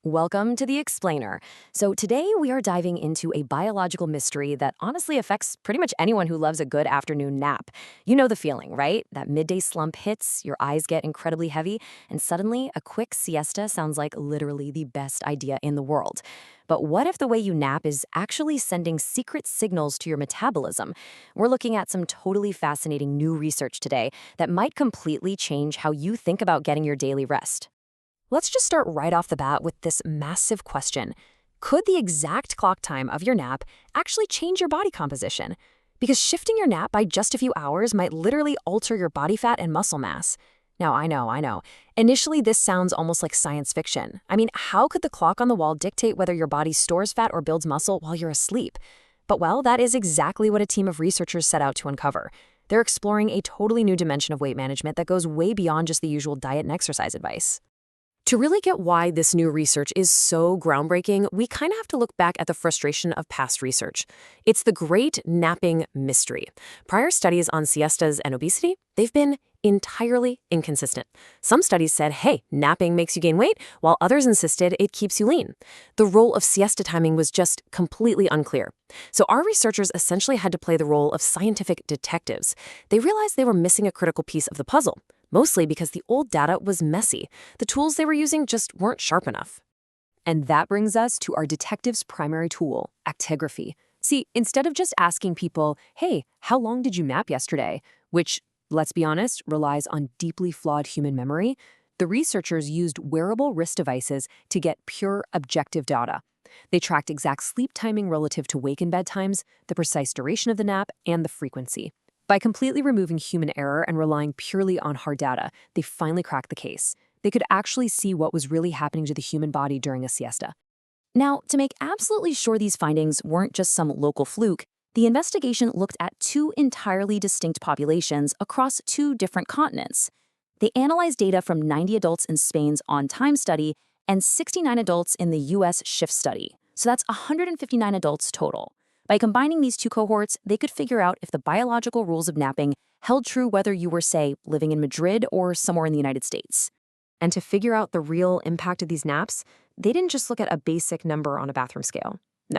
Welcome to The Explainer. So, today we are diving into a biological mystery that honestly affects pretty much anyone who loves a good afternoon nap. You know the feeling, right? That midday slump hits, your eyes get incredibly heavy, and suddenly a quick siesta sounds like literally the best idea in the world. But what if the way you nap is actually sending secret signals to your metabolism? We're looking at some totally fascinating new research today that might completely change how you think about getting your daily rest. Let's just start right off the bat with this massive question. Could the exact clock time of your nap actually change your body composition? Because shifting your nap by just a few hours might literally alter your body fat and muscle mass. Now, I know. Initially, this sounds almost like science fiction. I mean, how could the clock on the wall dictate whether your body stores fat or builds muscle while you're asleep? But well, that is exactly what a team of researchers set out to uncover. They're exploring a totally new dimension of weight management that goes way beyond just the usual diet and exercise advice. To really get why this new research is so groundbreaking, we kind of have to look back at the frustration of past research. It's the great napping mystery. Prior studies on siestas and obesity, they've been entirely inconsistent. Some studies said, hey, napping makes you gain weight, while others insisted it keeps you lean. The role of siesta timing was just completely unclear. So our researchers essentially had to play the role of scientific detectives. They realized they were missing a critical piece of the puzzle. Mostly because the old data was messy. The tools they were using just weren't sharp enough. And that brings us to our detective's primary tool, actigraphy. See, instead of just asking people, hey, how long did you nap yesterday? Which, let's be honest, relies on deeply flawed human memory, the researchers used wearable wrist devices to get pure objective data. They tracked exact sleep timing relative to wake and bedtimes, the precise duration of the nap, and the frequency. By completely removing human error and relying purely on hard data, they finally cracked the case. They could actually see what was really happening to the human body during a siesta. Now, to make absolutely sure these findings weren't just some local fluke, the investigation looked at two entirely distinct populations across two different continents. They analyzed data from 90 adults in Spain's on-time study and 69 adults in the US shift study. So that's 159 adults total. By combining these two cohorts, they could figure out if the biological rules of napping held true whether you were, say, living in Madrid or somewhere in the United States. And to figure out the real impact of these naps, they didn't just look at a basic number on a bathroom scale. No,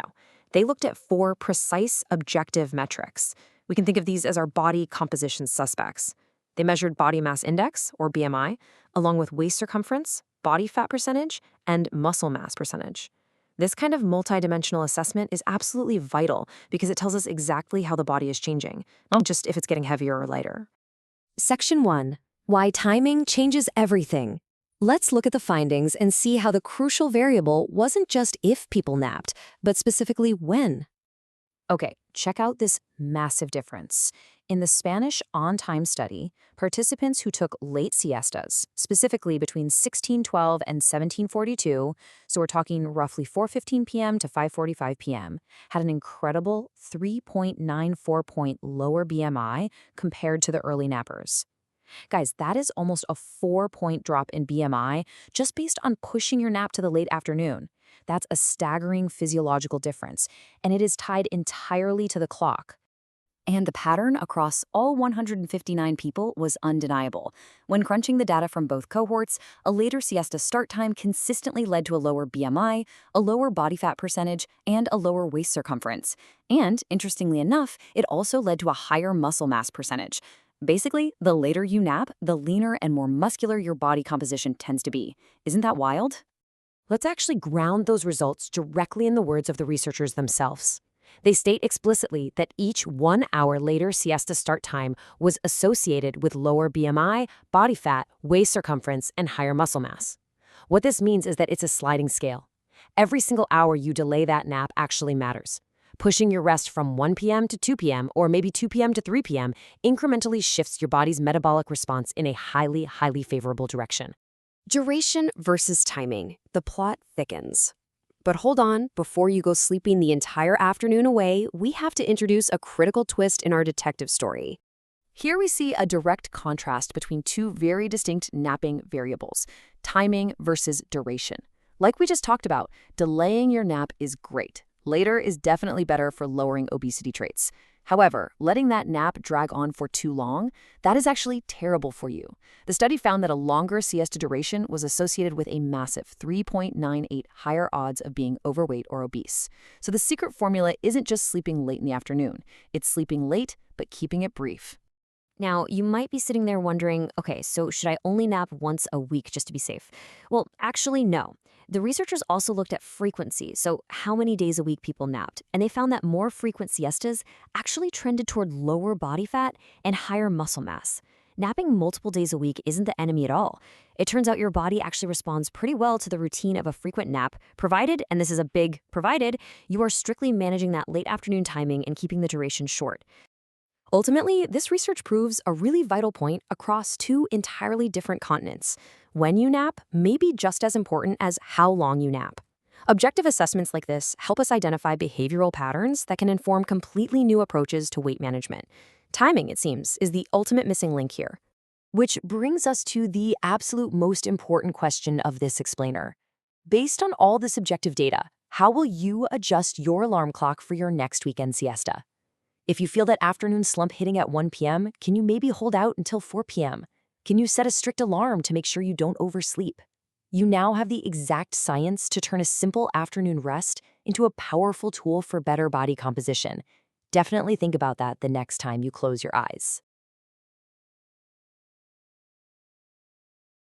they looked at four precise objective metrics. We can think of these as our body composition suspects. They measured body mass index, or BMI, along with waist circumference, body fat percentage, and muscle mass percentage. This kind of multidimensional assessment is absolutely vital because it tells us exactly how the body is changing, not just if it's getting heavier or lighter. Section 1. Why timing changes everything. Let's look at the findings and see how the crucial variable wasn't just if people napped, but specifically when. Okay, check out this massive difference. In the Spanish on-time study, participants who took late siestas, specifically between 1612 and 1742, so we're talking roughly 4:15 p.m. to 5:45 p.m., had an incredible 3.94-point lower BMI compared to the early nappers. Guys, that is almost a 4-point drop in BMI just based on pushing your nap to the late afternoon. That's a staggering physiological difference, and it is tied entirely to the clock. And the pattern across all 159 people was undeniable. When crunching the data from both cohorts, a later siesta start time consistently led to a lower BMI, a lower body fat percentage, and a lower waist circumference. And, interestingly enough, it also led to a higher muscle mass percentage. Basically, the later you nap, the leaner and more muscular your body composition tends to be. Isn't that wild? Let's actually ground those results directly in the words of the researchers themselves. They state explicitly that each 1 hour later siesta start time was associated with lower BMI, body fat, waist circumference, and higher muscle mass. What this means is that it's a sliding scale. Every single hour you delay that nap actually matters. Pushing your rest from 1 p.m. to 2 p.m. or maybe 2 p.m. to 3 p.m. incrementally shifts your body's metabolic response in a highly, highly favorable direction. Duration versus timing. The plot thickens. But hold on, before you go sleeping the entire afternoon away, we have to introduce a critical twist in our detective story. Here we see a direct contrast between two very distinct napping variables, timing versus duration. Like we just talked about, delaying your nap is great. Later is definitely better for lowering obesity traits. However, letting that nap drag on for too long, that is actually terrible for you. The study found that a longer siesta duration was associated with a massive 3.98 higher odds of being overweight or obese. So the secret formula isn't just sleeping late in the afternoon. It's sleeping late, but keeping it brief. Now, you might be sitting there wondering, okay, so should I only nap once a week just to be safe? Well, actually, no. The researchers also looked at frequency, so how many days a week people napped, and they found that more frequent siestas actually trended toward lower body fat and higher muscle mass. Napping multiple days a week isn't the enemy at all. It turns out your body actually responds pretty well to the routine of a frequent nap, provided, and this is a big provided, you are strictly managing that late afternoon timing and keeping the duration short. Ultimately, this research proves a really vital point across two entirely different continents. When you nap may be just as important as how long you nap. Objective assessments like this help us identify behavioral patterns that can inform completely new approaches to weight management. Timing, it seems, is the ultimate missing link here. Which brings us to the absolute most important question of this explainer. Based on all this objective data, how will you adjust your alarm clock for your next weekend siesta? If you feel that afternoon slump hitting at 1 p.m., can you maybe hold out until 4 p.m.? Can you set a strict alarm to make sure you don't oversleep? You now have the exact science to turn a simple afternoon rest into a powerful tool for better body composition. Definitely think about that the next time you close your eyes.